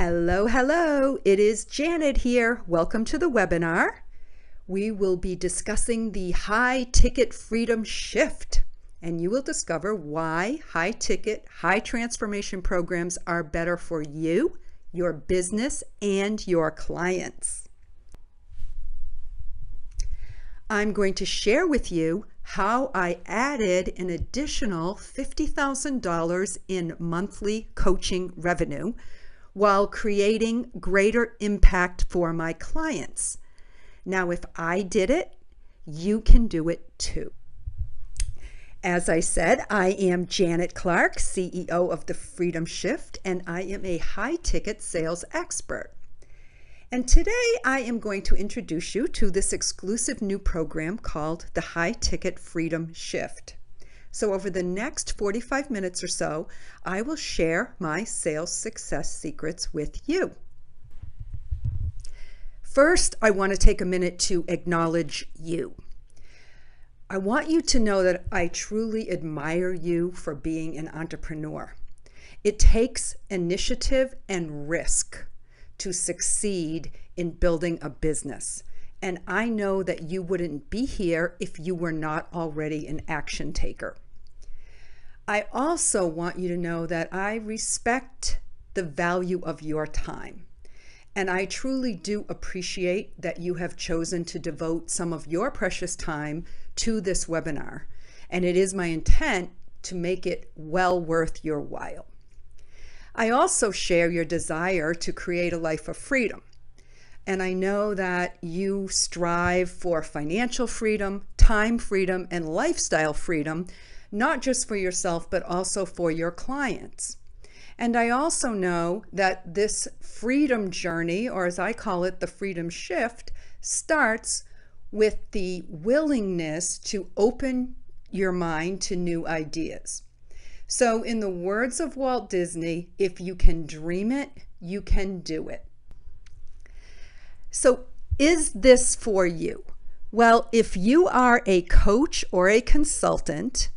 Hello, hello. It is Janet here. Welcome to the webinar. We will be discussing the high ticket freedom shift, and you will discover why high ticket, high transformation programs are better for you, your business, and your clients. I'm going to share with you how I added an additional $50,000 in monthly coaching revenue while creating greater impact for my clients. Now, if I did it, you can do it too. As I said, I am Janet Clark, CEO of The Freedom Shift, and I am a high-ticket sales expert. And today I am going to introduce you to this exclusive new program called the High Ticket Freedom Shift. So over the next 45 minutes or so, I will share my sales success secrets with you. First, I want to take a minute to acknowledge you. I want you to know that I truly admire you for being an entrepreneur. It takes initiative and risk to succeed in building a business. And I know that you wouldn't be here if you were not already an action taker. I also want you to know that I respect the value of your time. And I truly do appreciate that you have chosen to devote some of your precious time to this webinar. And it is my intent to make it well worth your while. I also share your desire to create a life of freedom. And I know that you strive for financial freedom, time freedom, and lifestyle freedom, not just for yourself, but also for your clients. And I also know that this freedom journey, or as I call it, the freedom shift, starts with the willingness to open your mind to new ideas. So in the words of Walt Disney, if you can dream it, you can do it. So is this for you? Well, if you are a coach or a consultant,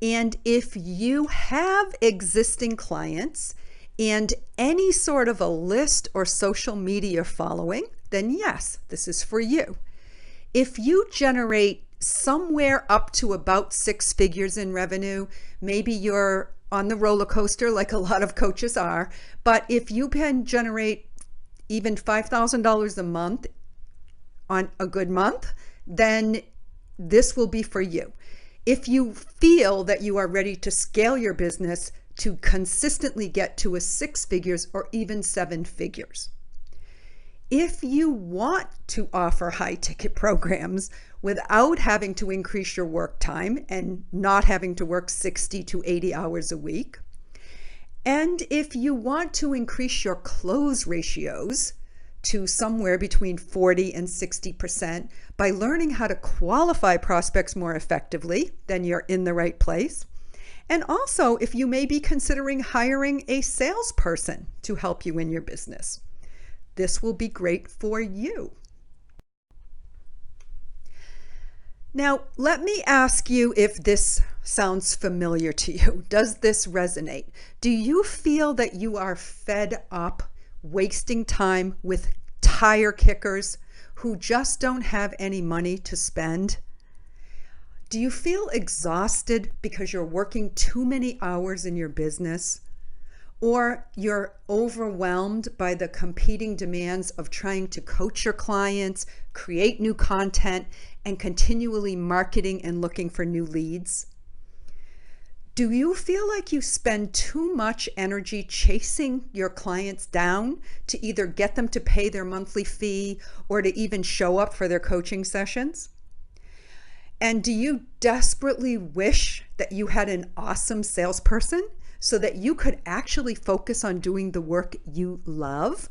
and if you have existing clients and any sort of a list or social media following, then yes, this is for you. If you generate somewhere up to about 6 figures in revenue, maybe you're on the roller coaster like a lot of coaches are, but if you can generate even $5,000 a month on a good month, then this will be for you. If you feel that you are ready to scale your business to consistently get to a 6 figures or even 7 figures. If you want to offer high ticket programs without having to increase your work time and not having to work 60 to 80 hours a week, and if you want to increase your close ratios to somewhere between 40 and 60% by learning how to qualify prospects more effectively, then you're in the right place. And also, if you may be considering hiring a salesperson to help you in your business, this will be great for you. Now, let me ask you if this sounds familiar to you. Does this resonate? Do you feel that you are fed up wasting time with tire kickers who just don't have any money to spend? Do you feel exhausted because you're working too many hours in your business? Or you're overwhelmed by the competing demands of trying to coach your clients, create new content, and continually marketing and looking for new leads? Do you feel like you spend too much energy chasing your clients down to either get them to pay their monthly fee or to even show up for their coaching sessions? And do you desperately wish that you had an awesome salesperson so that you could actually focus on doing the work you love?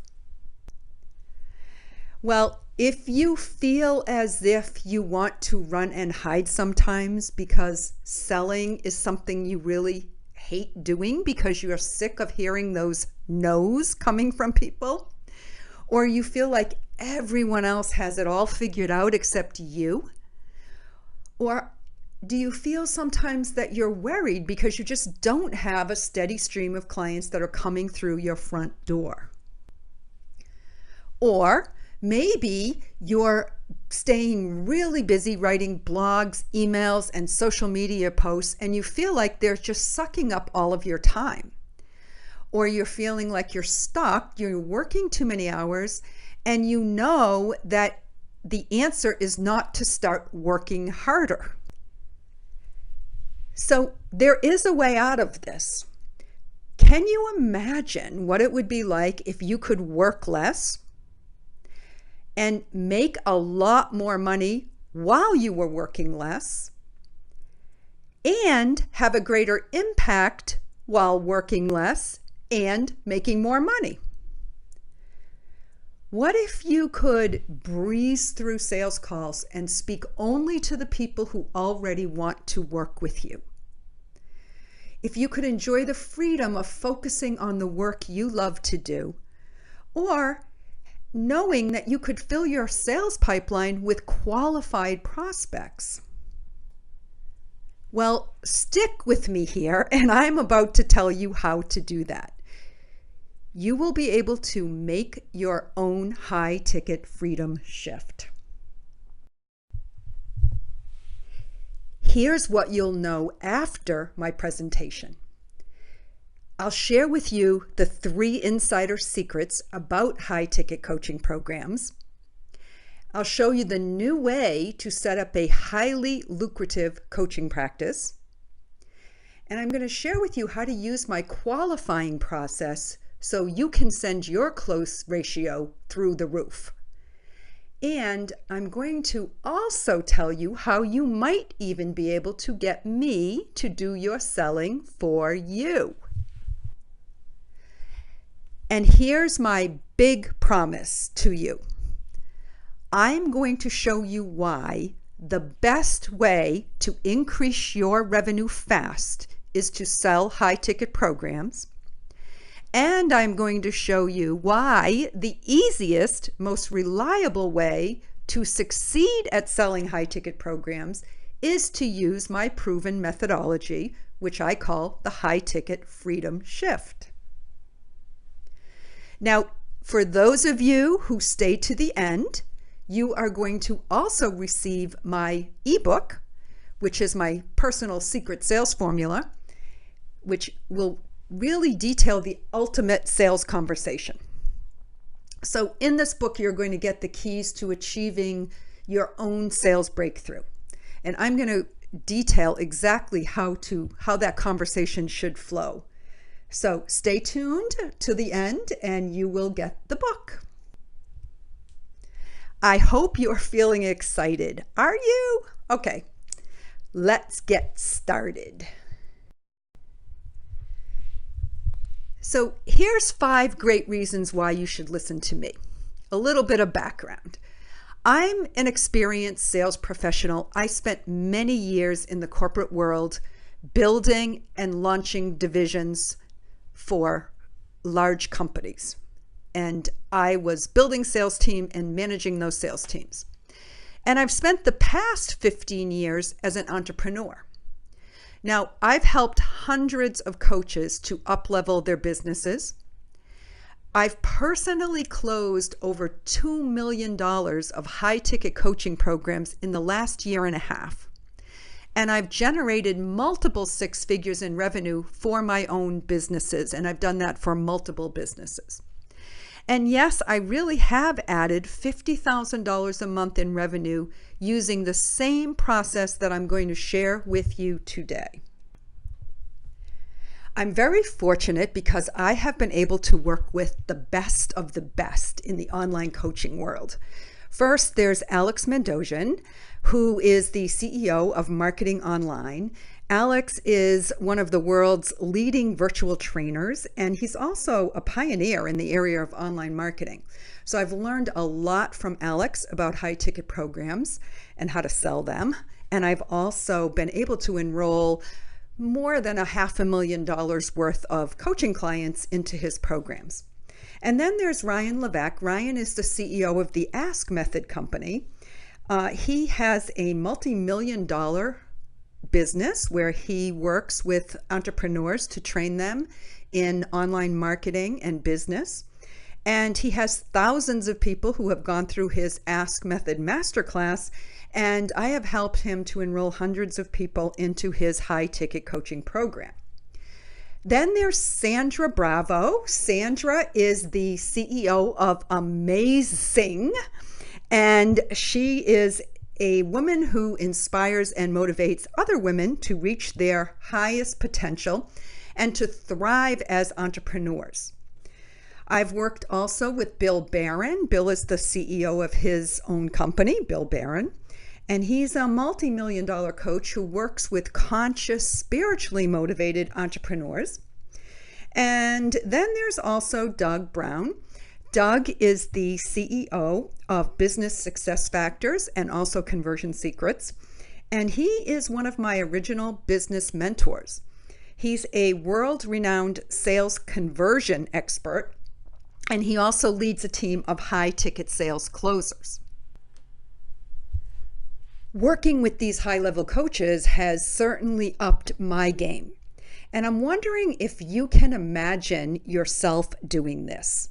Well, if you feel as if you want to run and hide sometimes because selling is something you really hate doing because you're sick of hearing those no's coming from people, or you feel like everyone else has it all figured out except you, or do you feel sometimes that you're worried because you just don't have a steady stream of clients that are coming through your front door? Or maybe you're staying really busy writing blogs, emails, and social media posts, and you feel like they're just sucking up all of your time. Or you're feeling like you're stuck, you're working too many hours, and you know that the answer is not to start working harder. So there is a way out of this. Can you imagine what it would be like if you could work less and make a lot more money while you were working less and have a greater impact while working less and making more money? What if you could breeze through sales calls and speak only to the people who already want to work with you? If you could enjoy the freedom of focusing on the work you love to do, or knowing that you could fill your sales pipeline with qualified prospects. Well, stick with me here, and I'm about to tell you how to do that. You will be able to make your own high-ticket freedom shift. Here's what you'll know after my presentation. I'll share with you the 3 insider secrets about high-ticket coaching programs. I'll show you the new way to set up a highly lucrative coaching practice. And I'm going to share with you how to use my qualifying process so you can send your close ratio through the roof. And I'm going to also tell you how you might even be able to get me to do your selling for you. And here's my big promise to you. I'm going to show you why the best way to increase your revenue fast is to sell high-ticket programs. And I'm going to show you why the easiest, most reliable way to succeed at selling high-ticket programs is to use my proven methodology, which I call the high-ticket freedom shift. Now, for those of you who stay to the end, you are going to also receive my ebook, which is my personal secret sales formula, which will really detail the ultimate sales conversation. So in this book, you're going to get the keys to achieving your own sales breakthrough. And I'm going to detail exactly how that conversation should flow. So stay tuned to the end and you will get the book. I hope you're feeling excited. Are you? Okay, let's get started. So here's 5 great reasons why you should listen to me. A little bit of background. I'm an experienced sales professional. I spent many years in the corporate world building and launching divisions for large companies. And I was building sales team and managing those sales teams. And I've spent the past 15 years as an entrepreneur. Now, I've helped hundreds of coaches to up-level their businesses. I've personally closed over $2 million of high-ticket coaching programs in the last year and a half. And I've generated multiple 6 figures in revenue for my own businesses, and I've done that for multiple businesses. And yes, I really have added $50,000 a month in revenue using the same process that I'm going to share with you today. I'm very fortunate because I have been able to work with the best of the best in the online coaching world. First, there's Alex Mandossian, who is the CEO of Marketing Online. Alex is one of the world's leading virtual trainers, and he's also a pioneer in the area of online marketing. So I've learned a lot from Alex about high-ticket programs and how to sell them. And I've also been able to enroll more than $500,000 worth of coaching clients into his programs. And then there's Ryan Levesque. Ryan is the CEO of the Ask Method company. He has a multi-million-dollar business where he works with entrepreneurs to train them in online marketing and business. And he has thousands of people who have gone through his Ask Method Masterclass, and I have helped him to enroll hundreds of people into his high-ticket coaching program. Then there's Sandra Bravo. Sandra is the CEO of Amazing, and she is a woman who inspires and motivates other women to reach their highest potential and to thrive as entrepreneurs. I've worked also with Bill Barron. Bill is the CEO of his own company, Bill Barron, and he's a multi-million-dollar coach who works with conscious, spiritually motivated entrepreneurs. And then there's also Doug Brown. Doug is the CEO of Business Success Factors and also Conversion Secrets, and he is one of my original business mentors. He's a world-renowned sales conversion expert, and he also leads a team of high-ticket sales closers. Working with these high-level coaches has certainly upped my game, and I'm wondering if you can imagine yourself doing this.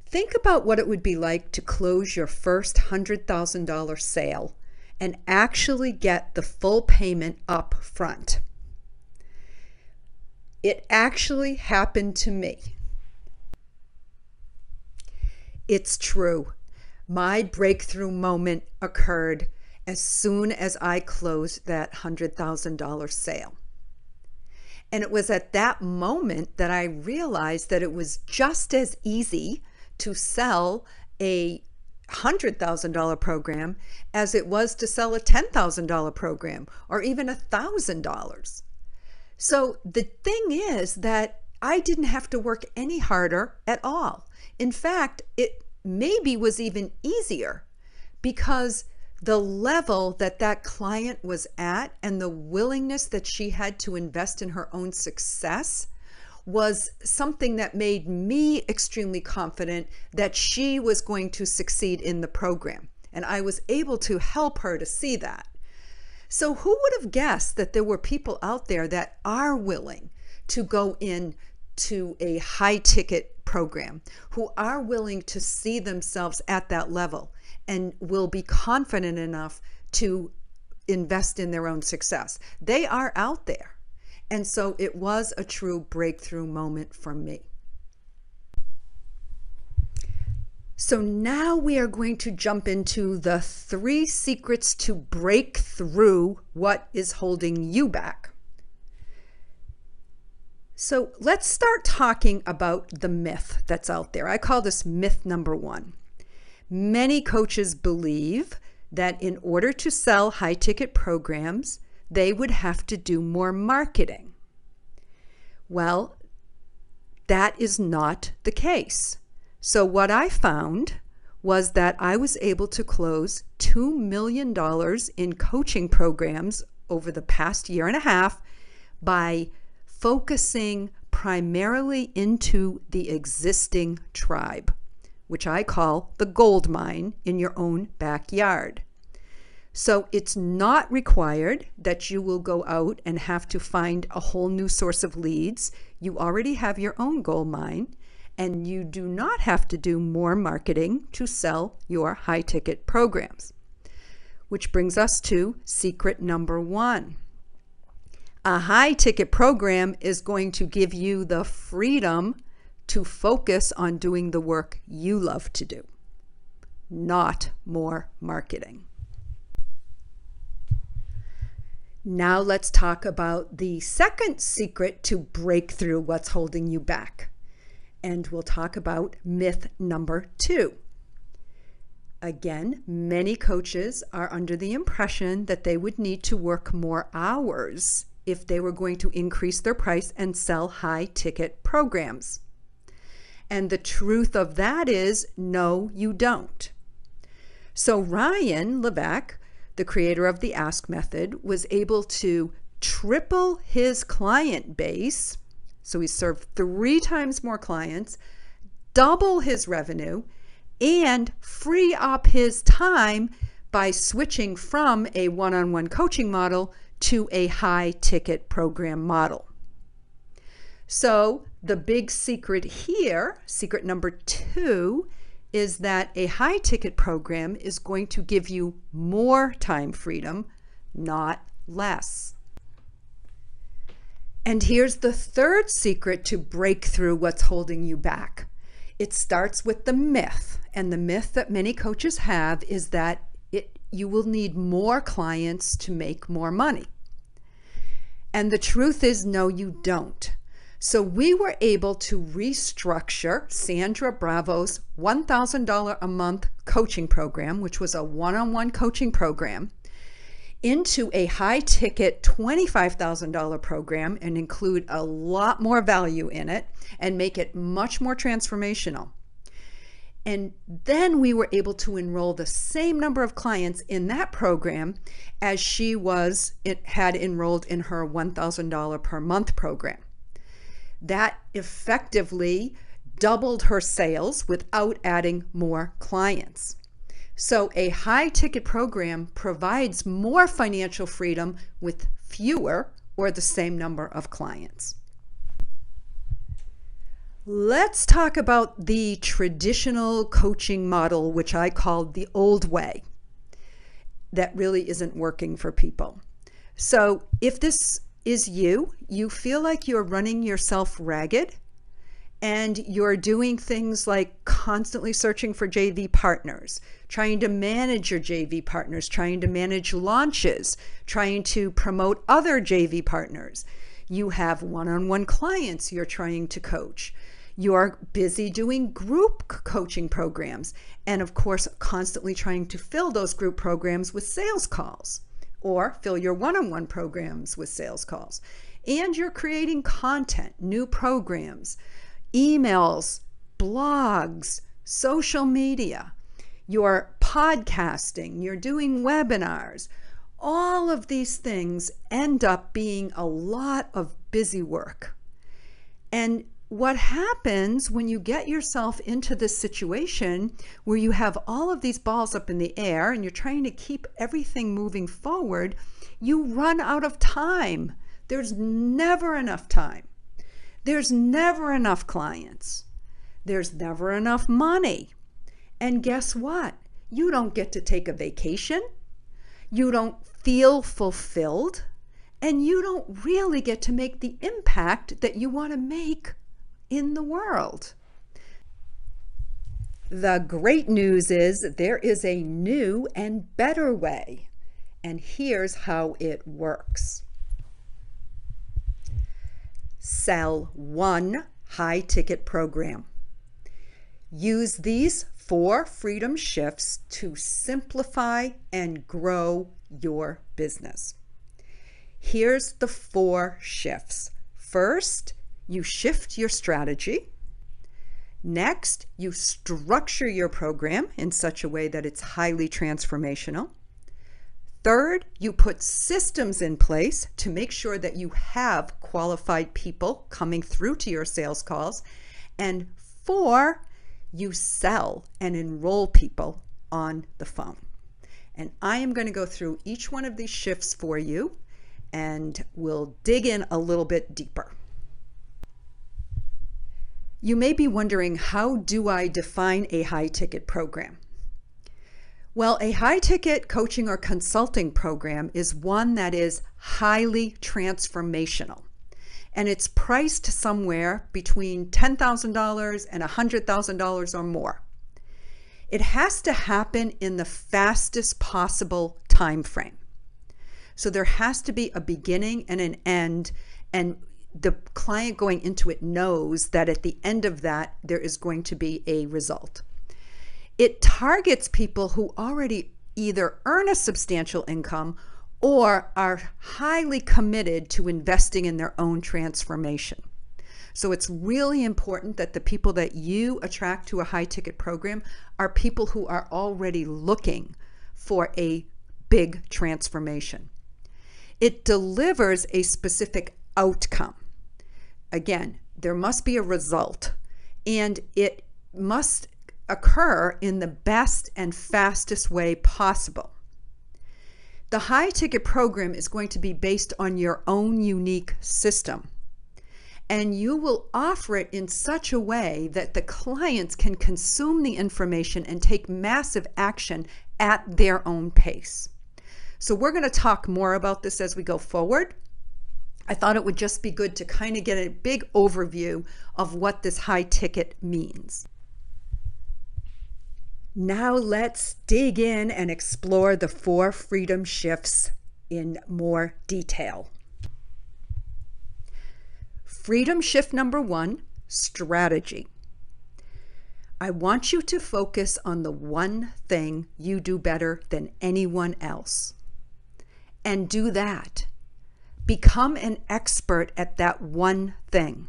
Think about what it would be like to close your first $100,000 sale and actually get the full payment up front. It actually happened to me. It's true. My breakthrough moment occurred as soon as I closed that $100,000 sale. And it was at that moment that I realized that it was just as easy to sell a $100,000 program as it was to sell a $10,000 program or even $1,000. So the thing is that I didn't have to work any harder at all. In fact, it maybe was even easier because the level that that client was at and the willingness that she had to invest in her own success was something that made me extremely confident that she was going to succeed in the program. And I was able to help her to see that. So who would have guessed that there were people out there that are willing to go into a high ticket program, who are willing to see themselves at that level and will be confident enough to invest in their own success? They are out there. And so it was a true breakthrough moment for me. So now we are going to jump into the 3 secrets to break through what is holding you back. So let's start talking about the myth that's out there. I call this myth number 1. Many coaches believe that in order to sell high-ticket programs, they would have to do more marketing. Well, that is not the case. So what I found was that I was able to close $2 million in coaching programs over the past year and a half by focusing primarily into the existing tribe, which I call the gold mine in your own backyard. So it's not required that you will go out and have to find a whole new source of leads. You already have your own gold mine, and you do not have to do more marketing to sell your high-ticket programs. Which brings us to secret number 1. A high-ticket program is going to give you the freedom to focus on doing the work you love to do, not more marketing. Now let's talk about the second secret to break through what's holding you back. And we'll talk about myth number 2. Again, many coaches are under the impression that they would need to work more hours if they were going to increase their price and sell high-ticket programs. And the truth of that is, no, you don't. So Ryan Levesque, the creator of the Ask Method, was able to triple his client base. So he served 3 times more clients, double his revenue, and free up his time by switching from a one-on-one coaching model to a high-ticket program model. So The big secret here, secret number 2, is that a high ticket program is going to give you more time freedom, not less. And here's the third secret to break through what's holding you back. It starts with the myth, and the myth that many coaches have is that you will need more clients to make more money. And the truth is, no, you don't. So we were able to restructure Sandra Bravo's $1,000 a month coaching program, which was a one-on-one coaching program, into a high-ticket $25,000 program and include a lot more value in it and make it much more transformational. And then we were able to enroll the same number of clients in that program as she had enrolled in her $1,000 per month program. That effectively doubled her sales without adding more clients. So a high ticket program provides more financial freedom with fewer or the same number of clients. Let's talk about the traditional coaching model, which I called the old way, that really isn't working for people. So if this is you feel like you're running yourself ragged and you're doing things like constantly searching for JV partners, trying to manage your JV partners, trying to manage launches, trying to promote other JV partners. You have one-on-one clients you're trying to coach. You're busy doing group coaching programs, and of course, constantly trying to fill those group programs with sales calls, or fill your one-on-one programs with sales calls. And you're creating content, new programs, emails, blogs, social media. You're podcasting, you're doing webinars. All of these things end up being a lot of busy work. And what happens when you get yourself into this situation where you have all of these balls up in the air and you're trying to keep everything moving forward, you run out of time. There's never enough time. There's never enough clients. There's never enough money. And guess what? You don't get to take a vacation. You don't feel fulfilled. And you don't really get to make the impact that you want to make in the world. The great news is there is a new and better way, and here's how it works. Sell one high-ticket program. Use these 4 freedom shifts to simplify and grow your business. Here's the 4 shifts. First, you shift your strategy. Next, you structure your program in such a way that it's highly transformational. Third, you put systems in place to make sure that you have qualified people coming through to your sales calls. And 4, you sell and enroll people on the phone. And I am going to go through each one of these shifts for you, and we'll dig in a little bit deeper. You may be wondering, how do I define a high-ticket program? Well, a high-ticket coaching or consulting program is one that is highly transformational, and it's priced somewhere between $10,000 and $100,000 or more. It has to happen in the fastest possible time frame. So there has to be a beginning and an end, and the client going into it knows that at the end of that, there is going to be a result. It targets people who already either earn a substantial income or are highly committed to investing in their own transformation. So it's really important that the people that you attract to a high-ticket program are people who are already looking for a big transformation. It delivers a specific outcome. Again, there must be a result, and it must occur in the best and fastest way possible. The high-ticket program is going to be based on your own unique system, and you will offer it in such a way that the clients can consume the information and take massive action at their own pace. So we're going to talk more about this as we go forward. I thought it would just be good to kind of get a big overview of what this high ticket means. Now let's dig in and explore the 4 freedom shifts in more detail. Freedom shift number 1, strategy. I want you to focus on the one thing you do better than anyone else. And do that. Become an expert at that one thing.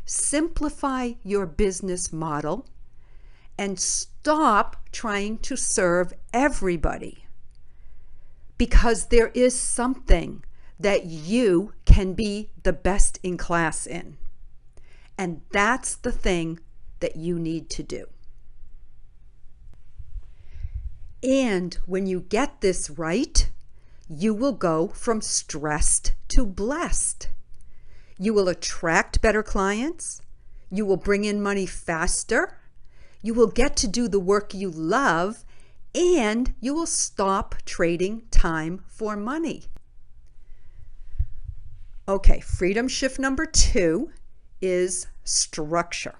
Simplify your business model and stop trying to serve everybody, because there is something that you can be the best in class in. And that's the thing that you need to do. And when you get this right, you will go from stressed to blessed. You will attract better clients. You will bring in money faster. You will get to do the work you love, and you will stop trading time for money. Okay, freedom shift number 2 is structure.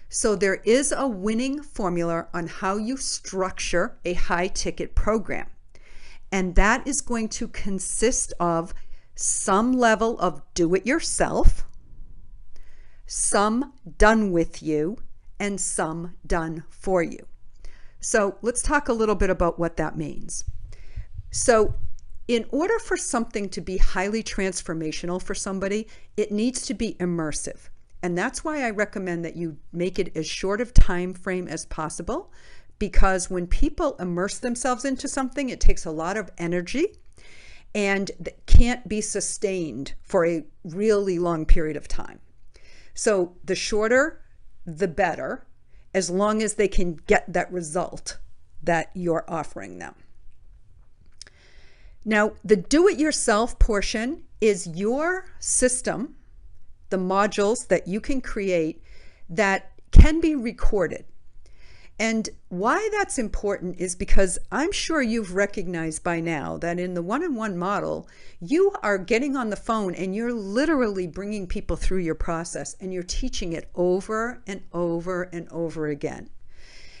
So there is a winning formula on how you structure a high ticket program. And that is going to consist of some level of do it yourself, some done with you, and some done for you. So let's talk a little bit about what that means. So in order for something to be highly transformational for somebody, it needs to be immersive. And that's why I recommend that you make it as short of time frame as possible, because when people immerse themselves into something, it takes a lot of energy and can't be sustained for a really long period of time. So the shorter, the better, as long as they can get that result that you're offering them. Now, the do-it-yourself portion is your system, the modules that you can create that can be recorded. And why that's important is because I'm sure you've recognized by now that in the one-on-one model, you are getting on the phone and you're literally bringing people through your process, and you're teaching it over and over and over again.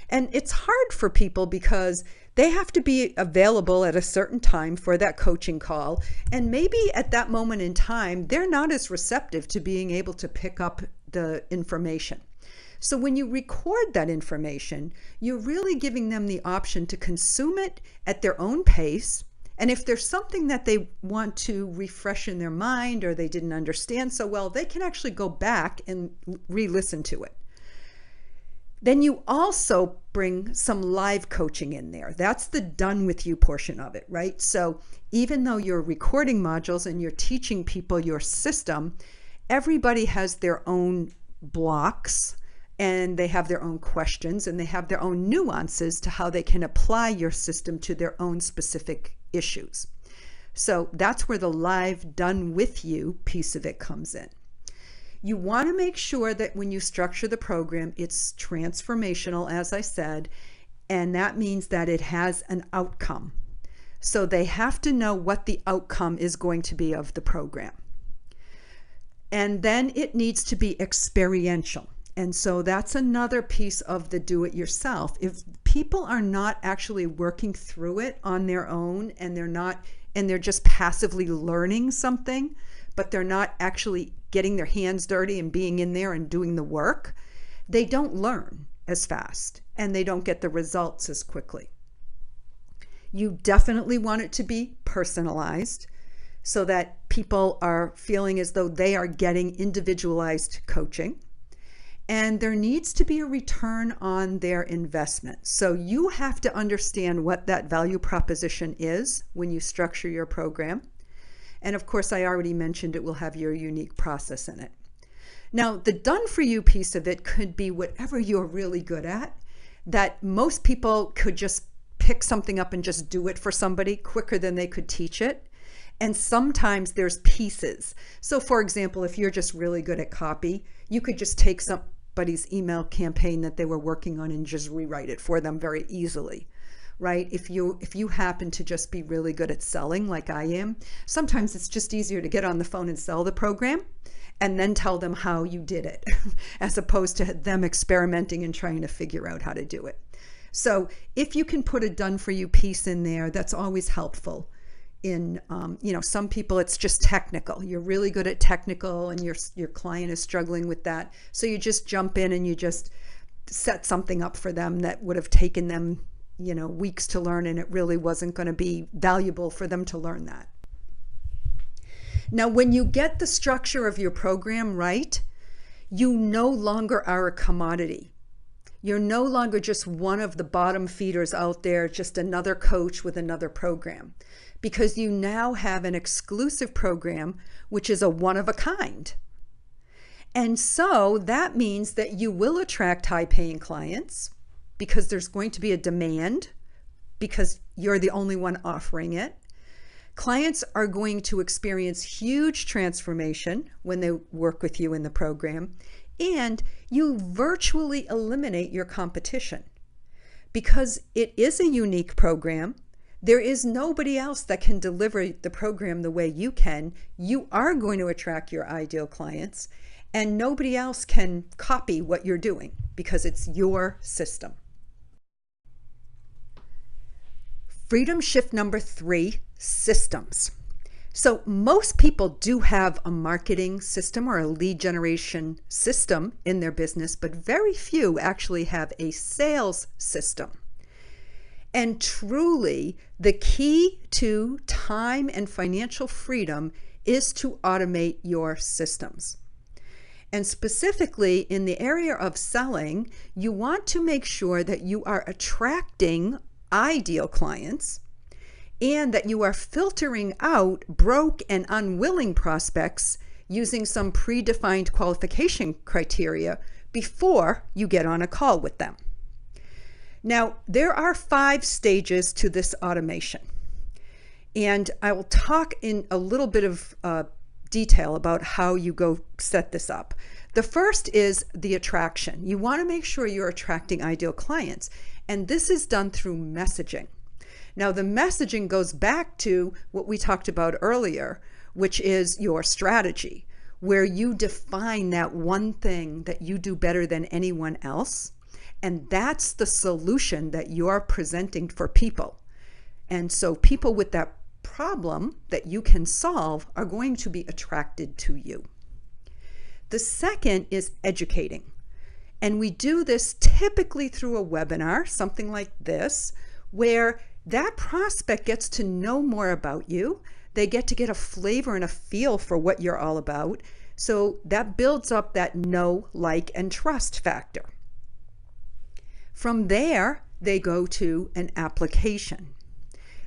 And it's hard for people because they have to be available at a certain time for that coaching call. And maybe at that moment in time, they're not as receptive to being able to pick up the information. So when you record that information, you're really giving them the option to consume it at their own pace. And if there's something that they want to refresh in their mind or they didn't understand so well, they can actually go back and re-listen to it. Then you also bring some live coaching in there. That's the done with you portion of it, right? So even though you're recording modules and you're teaching people your system, everybody has their own blocks, and they have their own questions, and they have their own nuances to how they can apply your system to their own specific issues. So that's where the live done with you piece of it comes in. You want to make sure that when you structure the program, it's transformational, as I said, and that means that it has an outcome. So they have to know what the outcome is going to be of the program. And then it needs to be experiential. And so that's another piece of the do-it-yourself. If people are not actually working through it on their own, and they're just passively learning something, but they're not actually getting their hands dirty and being in there and doing the work, they don't learn as fast and they don't get the results as quickly. You definitely want it to be personalized so that people are feeling as though they are getting individualized coaching. And there needs to be a return on their investment. So you have to understand what that value proposition is when you structure your program. And of course, I already mentioned it will have your unique process in it. Now, the done for you piece of it could be whatever you're really good at, that most people could just pick something up and just do it for somebody quicker than they could teach it. And sometimes there's pieces. So for example, if you're just really good at copy, you could just take somebody's email campaign that they were working on and just rewrite it for them very easily, right? If you happen to just be really good at selling like I am, sometimes it's just easier to get on the phone and sell the program and then tell them how you did it as opposed to them experimenting and trying to figure out how to do it. So if you can put a done for you piece in there, that's always helpful. In some people it's just technical. You're really good at technical and your client is struggling with that. So you just jump in and you just set something up for them that would have taken them, weeks to learn, and it really wasn't going to be valuable for them to learn that. Now, when you get the structure of your program right, you no longer are a commodity. You're no longer just one of the bottom feeders out there, just another coach with another program, because you now have an exclusive program, which is a one of a kind. And so that means that you will attract high-paying clients because there's going to be a demand because you're the only one offering it. Clients are going to experience huge transformation when they work with you in the program, and you virtually eliminate your competition. Because it is a unique program, there is nobody else that can deliver the program the way you can. You are going to attract your ideal clients, and nobody else can copy what you're doing because it's your system. Freedom shift number 3, systems. So most people do have a marketing system or a lead generation system in their business, but very few actually have a sales system. And truly, the key to time and financial freedom is to automate your systems. And specifically in the area of selling, you want to make sure that you are attracting ideal clients and that you are filtering out broke and unwilling prospects using some predefined qualification criteria before you get on a call with them. Now, there are 5 stages to this automation, and I will talk in a little bit of detail about how you go set this up. The first is the attraction. You want to make sure you're attracting ideal clients, and this is done through messaging. Now, the messaging goes back to what we talked about earlier, which is your strategy, where you define that one thing that you do better than anyone else, and that's the solution that you're presenting for people. And so people with that problem that you can solve are going to be attracted to you. The second is educating. And we do this typically through a webinar, something like this, where that prospect gets to know more about you. They get to get a flavor and a feel for what you're all about. So that builds up that know, like, and trust factor. From there, they go to an application.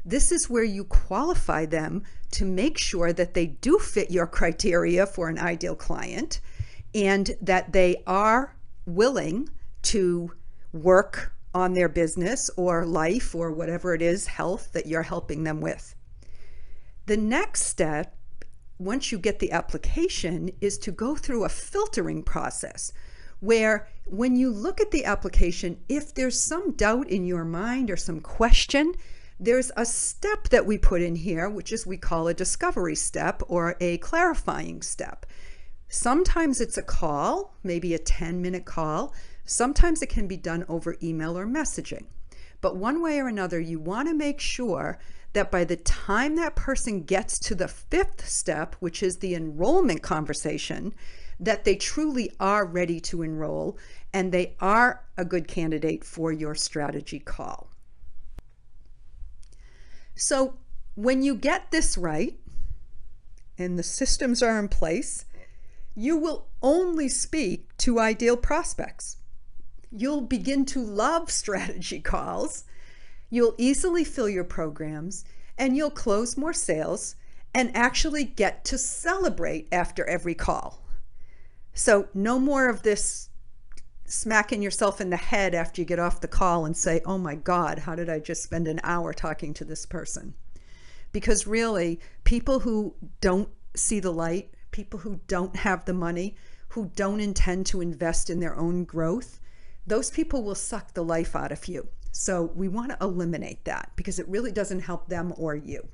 This is where you qualify them to make sure that they do fit your criteria for an ideal client and that they are willing to work on their business or life or whatever it is, health, that you're helping them with. The next step, once you get the application, is to go through a filtering process where when you look at the application, if there's some doubt in your mind or some question, there's a step that we put in here, which is we call a discovery step or a clarifying step. Sometimes it's a call, maybe a 10-minute call. Sometimes it can be done over email or messaging. But one way or another, you want to make sure that by the time that person gets to the 5th step, which is the enrollment conversation, that they truly are ready to enroll and they are a good candidate for your strategy call. So when you get this right and the systems are in place, you will only speak to ideal prospects. You'll begin to love strategy calls. You'll easily fill your programs and you'll close more sales and actually get to celebrate after every call. So no more of this smacking yourself in the head after you get off the call and say, oh my God, how did I just spend an hour talking to this person? because really people who don't see the light, people who don't have the money, who don't intend to invest in their own growth, those people will suck the life out of you. So we want to eliminate that because it really doesn't help them or you.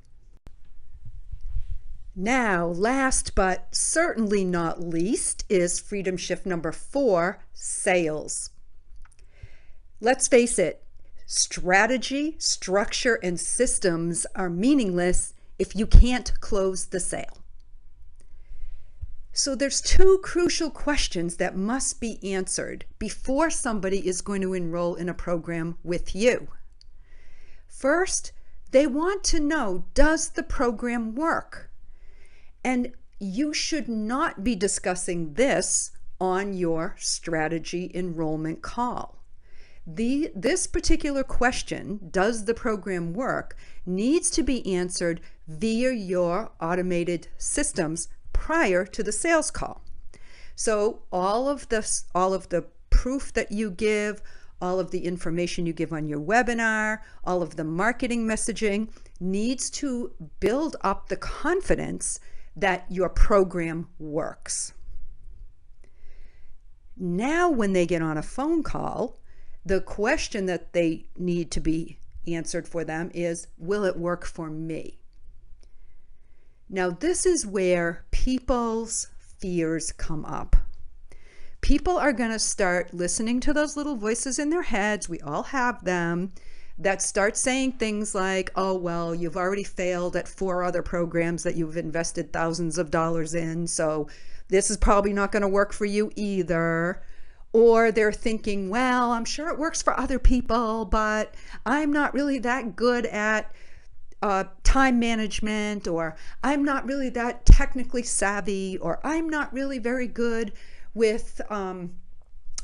Now, last but certainly not least is freedom shift number 4, sales. Let's face it, strategy, structure, and systems are meaningless if you can't close the sale. So there's 2 crucial questions that must be answered before somebody is going to enroll in a program with you. First, they want to know, does the program work? And you should not be discussing this on your strategy enrollment call. This particular question, does the program work, needs to be answered via your automated systems prior to the sales call. So all of the proof that you give, all of the information you give on your webinar, all of the marketing messaging needs to build up the confidence that your program works. Now, when they get on a phone call, the question that they need to be answered for them is, will it work for me? Now, this is where people's fears come up. People are going to start listening to those little voices in their heads. We all have them, that start saying things like, oh, well, you've already failed at 4 other programs that you've invested thousands of dollars in, so this is probably not going to work for you either. Or they're thinking, well, I'm sure it works for other people, but I'm not really that good at time management, or I'm not really that technically savvy, or I'm not really very good with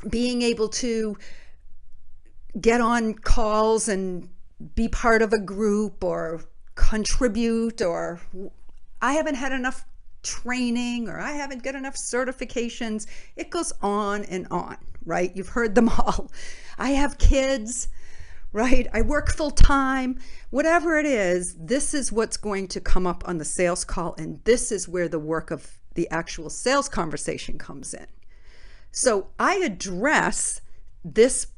being able to get on calls and be part of a group or contribute, or I haven't had enough training, or I haven't got enough certifications. It goes on and on, right? You've heard them all. I have kids, right? I work full time. Whatever it is, this is what's going to come up on the sales call, and this is where the work of the actual sales conversation comes in. So I address this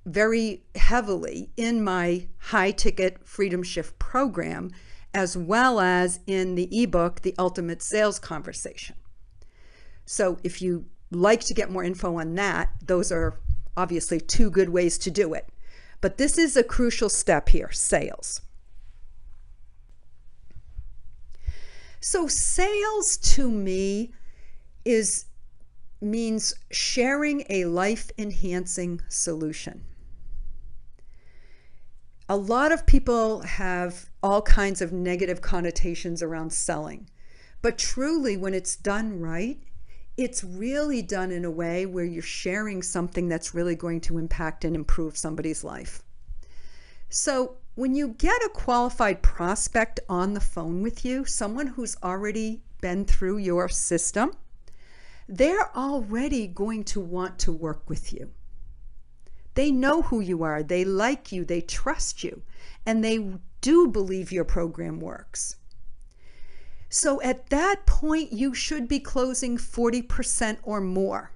very heavily in my high ticket Freedom Shift program, as well as in the ebook, The Ultimate Sales Conversation. So if you like to get more info on that, those are obviously 2 good ways to do it. But this is a crucial step here, sales. So sales to me means sharing a life-enhancing solution. A lot of people have all kinds of negative connotations around selling, but truly when it's done right, it's really done in a way where you're sharing something that's really going to impact and improve somebody's life. So when you get a qualified prospect on the phone with you, someone who's already been through your system, they're already going to want to work with you. They know who you are, they like you, they trust you, and they do believe your program works. So at that point, you should be closing 40% or more.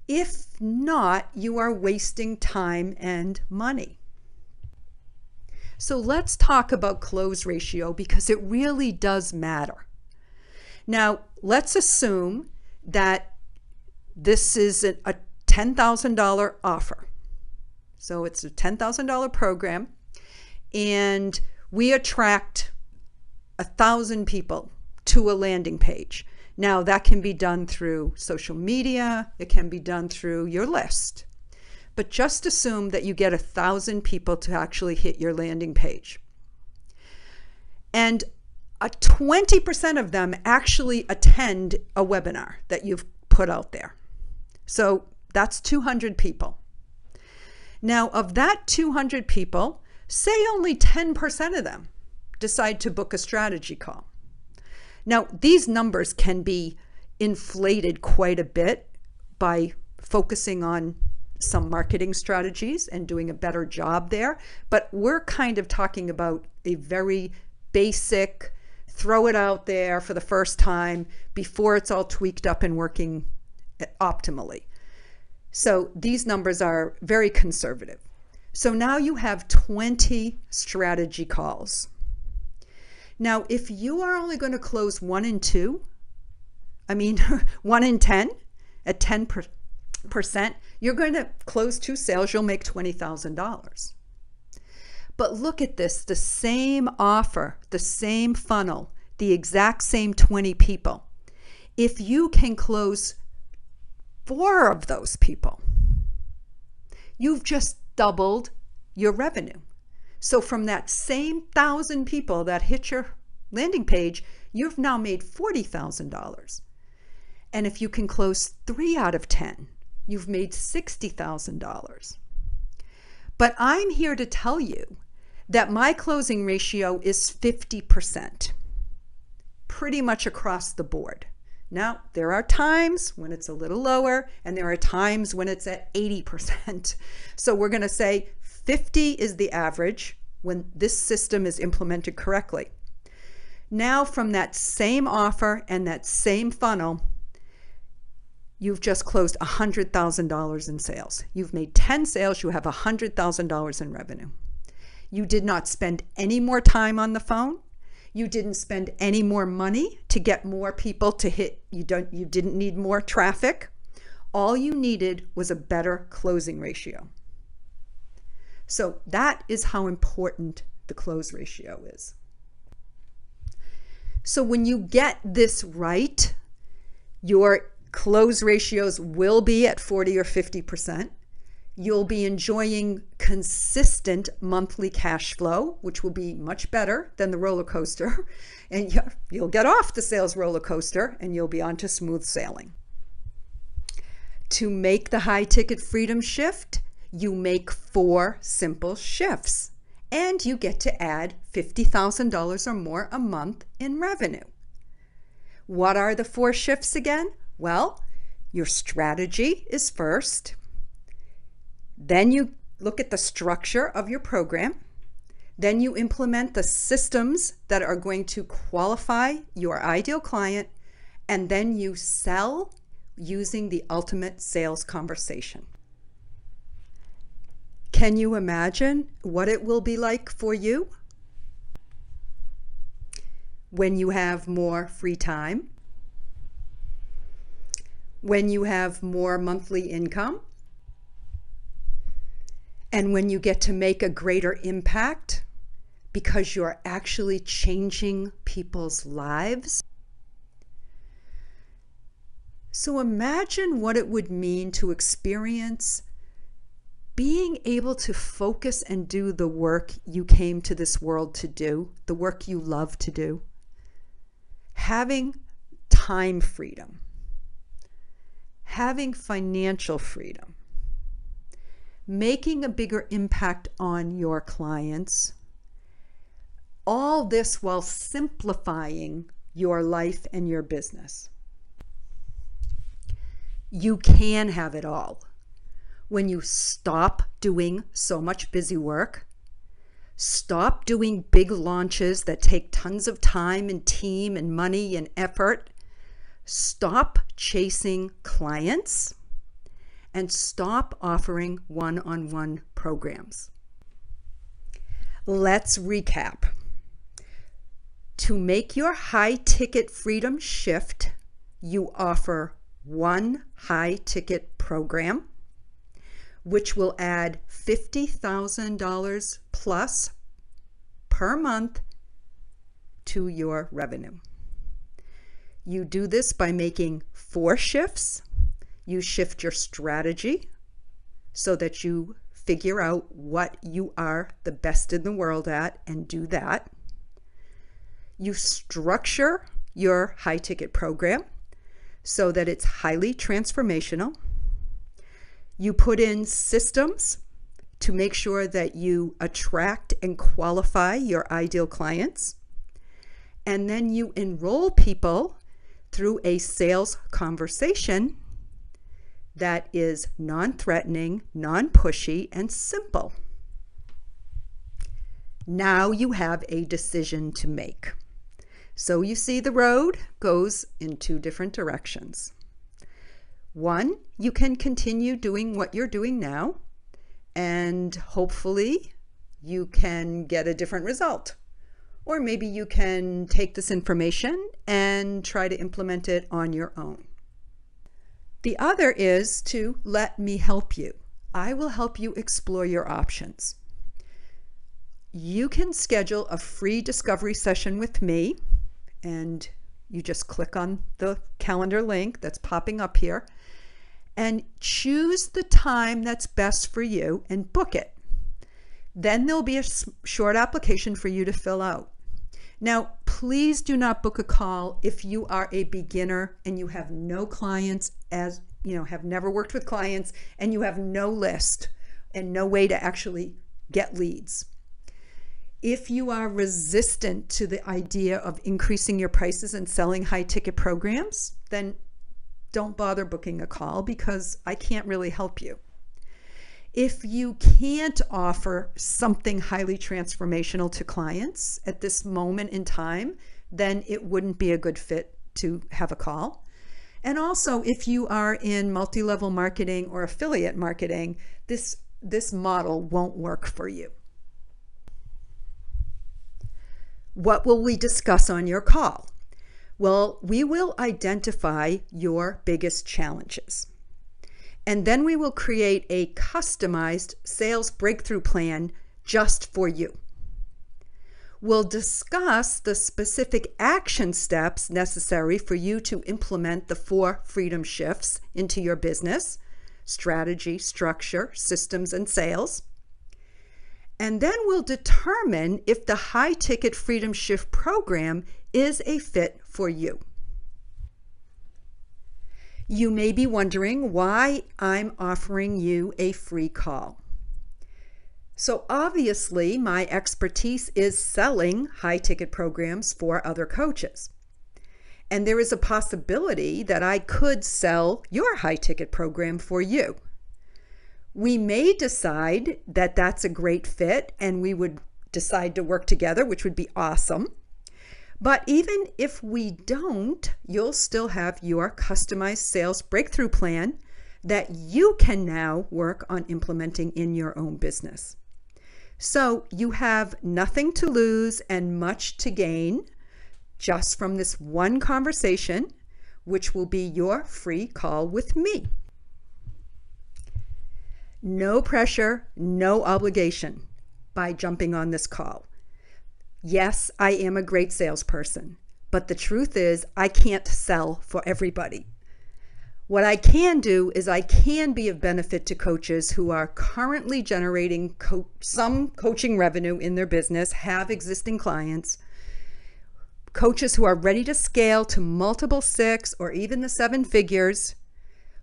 If not, you are wasting time and money. So let's talk about close ratio, because it really does matter. Now, let's assume that this is a $10,000 offer. So it's a $10,000 program, and we attract 1,000 people to a landing page. Now that can be done through social media, it can be done through your list, but just assume that you get 1,000 people to actually hit your landing page. And 20% of them actually attend a webinar that you've put out there. So that's 200 people. Now, of that 200 people, say only 10% of them decide to book a strategy call. Now, these numbers can be inflated quite a bit by focusing on some marketing strategies and doing a better job there, but we're kind of talking about a very basic, throw it out there for the first time before it's all tweaked up and working optimally. So these numbers are very conservative. So now you have 20 strategy calls. Now, if you are only going to close 1 in 2, 1 in 10 at 10%, you're going to close 2 sales, you'll make $20,000. But look at this, the same offer, the same funnel, the exact same 20 people. If you can close 4 of those people, you've just doubled your revenue. So from that same 1,000 people that hit your landing page, you've now made $40,000. And if you can close 3 out of 10, you've made $60,000. But I'm here to tell you that my closing ratio is 50%, pretty much across the board. Now, there are times when it's a little lower, and there are times when it's at 80%. So we're going to say 50 is the average when this system is implemented correctly. Now, from that same offer and that same funnel, you've just closed $100,000 in sales. You've made 10 sales, you have $100,000 in revenue. You did not spend any more time on the phone. You didn't spend any more money to get more people to hit. You didn't need more traffic. All you needed was a better closing ratio. So that is how important the close ratio is. So when you get this right, your close ratios will be at 40 or 50%. You'll be enjoying consistent monthly cash flow, which will be much better than the roller coaster. And you'll get off the sales roller coaster and you'll be on to smooth sailing. To make the high ticket freedom shift, you make 4 simple shifts and you get to add $50,000 or more a month in revenue. What are the 4 shifts again? Well, your strategy is first. Then you look at the structure of your program. Then you implement the systems that are going to qualify your ideal client. And then you sell using the ultimate sales conversation. Can you imagine what it will be like for you when you have more free time, when you have more monthly income, and when you get to make a greater impact because you're actually changing people's lives? So imagine what it would mean to experience being able to focus and do the work you came to this world to do, the work you love to do. Having time freedom, having financial freedom, making a bigger impact on your clients, all this while simplifying your life and your business. You can have it all when you stop doing so much busy work, stop doing big launches that take tons of time and team and money and effort, stop chasing clients, and stop offering one-on-one programs. Let's recap. To make your high-ticket freedom shift, you offer one high-ticket program, which will add $50,000 plus per month to your revenue. You do this by making 4 shifts. You shift your strategy so that you figure out what you are the best in the world at and do that. You structure your high ticket program so that it's highly transformational. You put in systems to make sure that you attract and qualify your ideal clients. And then you enroll people through a sales conversation that is non-threatening, non-pushy, and simple. Now you have a decision to make. So you see the road goes in two different directions. One, you can continue doing what you're doing now, and hopefully you can get a different result. Or maybe you can take this information and try to implement it on your own. The other is to let me help you. I will help you explore your options. You can schedule a free discovery session with me, and you just click on the calendar link that's popping up here and choose the time that's best for you and book it. Then there'll be a short application for you to fill out. Now, please do not book a call if you are a beginner and you have no clients, as you know, have never worked with clients, and you have no list and no way to actually get leads. If you are resistant to the idea of increasing your prices and selling high ticket programs, then don't bother booking a call because I can't really help you. If you can't offer something highly transformational to clients at this moment in time, then it wouldn't be a good fit to have a call. And also, if you are in multi-level marketing or affiliate marketing, this model won't work for you. What will we discuss on your call? Well, we will identify your biggest challenges. And then we will create a customized sales breakthrough plan just for you. We'll discuss the specific action steps necessary for you to implement the 4 freedom shifts into your business: strategy, structure, systems, and sales. And then we'll determine if the high ticket freedom shift program is a fit for you. You may be wondering why I'm offering you a free call. So obviously my expertise is selling high ticket programs for other coaches. And there is a possibility that I could sell your high ticket program for you. We may decide that that's a great fit and we would decide to work together, which would be awesome. But even if we don't, you'll still have your customized sales breakthrough plan that you can now work on implementing in your own business. So you have nothing to lose and much to gain just from this one conversation, which will be your free call with me. No pressure, no obligation by jumping on this call. Yes, I am a great salesperson, but the truth is I can't sell for everybody. What I can do is I can be of benefit to coaches who are currently generating some coaching revenue in their business, have existing clients, coaches who are ready to scale to multiple 6 or even the 7 figures,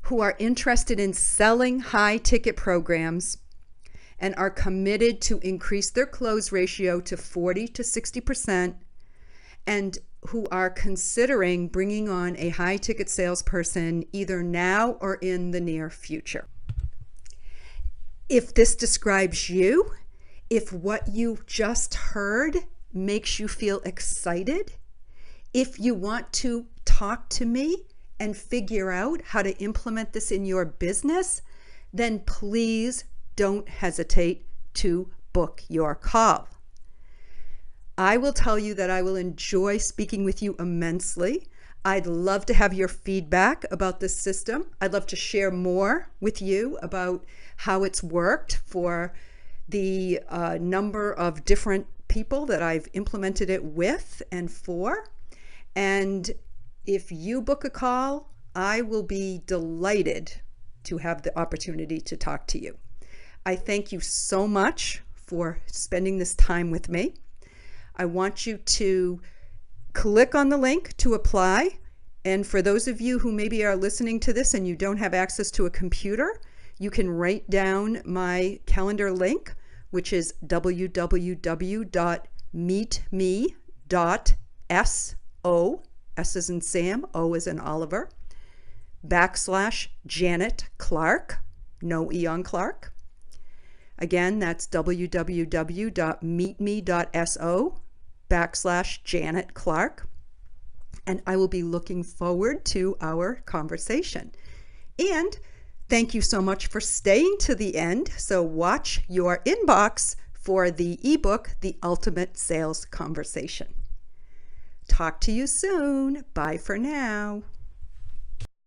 who are interested in selling high ticket programs and are committed to increase their close ratio to 40 to 60%, and who are considering bringing on a high ticket salesperson either now or in the near future. If this describes you, if what you just heard makes you feel excited, if you want to talk to me and figure out how to implement this in your business, then please don't hesitate to book your call. I will tell you that I will enjoy speaking with you immensely. I'd love to have your feedback about this system. I'd love to share more with you about how it's worked for the number of different people that I've implemented it with and for. And if you book a call, I will be delighted to have the opportunity to talk to you. I thank you so much for spending this time with me. I want you to click on the link to apply. And for those of you who maybe are listening to this and you don't have access to a computer, you can write down my calendar link, which is www.meetme.so, S as in Sam, O as in Oliver, /Janet Clark, no E on Clark. Again, that's www.meetme.so/Janet Clark. And I will be looking forward to our conversation. And thank you so much for staying to the end. So watch your inbox for the ebook, The Ultimate Sales Conversation. Talk to you soon. Bye for now.